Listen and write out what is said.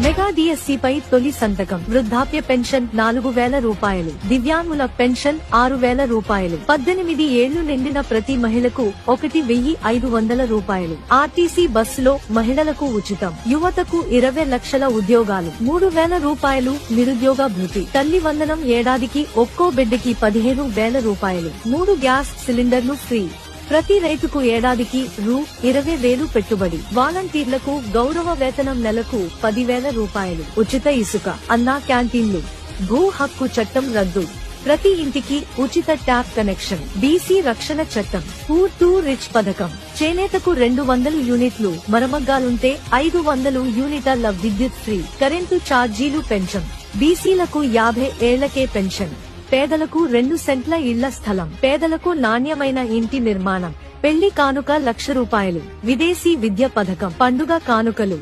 Mega డిఎస్సిపై తొలి సంతకం. వృద్ధాప్య పెన్షన్ 4,000 రూపాయలు, దివ్యాంగుల పెన్షన్ 6,000 రూపాయలు, 18 ఏళ్లు నిండిన ప్రతి మహిళకు 1,500 రూపాయలు. ఆర్టీసీ బస్సులో మహిళలకు ఉచితం. యువతకు 20 లక్షల ఉద్యోగాలు, 3,000 రూపాయలు నిరుద్యోగ భృతి. తల్లి వందనం ఏడాదికి ఒక్కో బిడ్డకి 15,000 రూపాయలు. 3 గ్యాస్ సిలిండర్లు ఫ్రీ. ప్రతి రైతుకు ఏడాదికి రూ. 20,000 పెట్టుబడి. వాలంటీర్లకు గౌరవ వేతనం నెలకు 10,000 రూపాయలు. ఉచిత ఇసుక. అన్నా క్యాంటీన్లు. భూ హక్కు చట్టం రద్దు. ప్రతి ఇంటికి ఉచిత ట్యాప్ కనెక్షన్. బీసీ రక్షణ చట్టం. పూర్ టు రిచ్ పథకం. చేనేతకు 200 యూనిట్లు, మరమగ్గాలుంటే 500 యూనిట్ల విద్యుత్ ఫ్రీ. కరెంటు ఛార్జీలు పెంచం. బీసీలకు 50 ఏళ్లకే పెన్షన్. పేదలకు 2 సెంట్ల ఇళ్ల స్థలం. పేదలకు నాణ్యమైన ఇంటి నిర్మాణం. పెళ్లి కానుక 1,00,000 రూపాయలు. విదేశీ విద్య పథకం. పండుగ కానుకలు.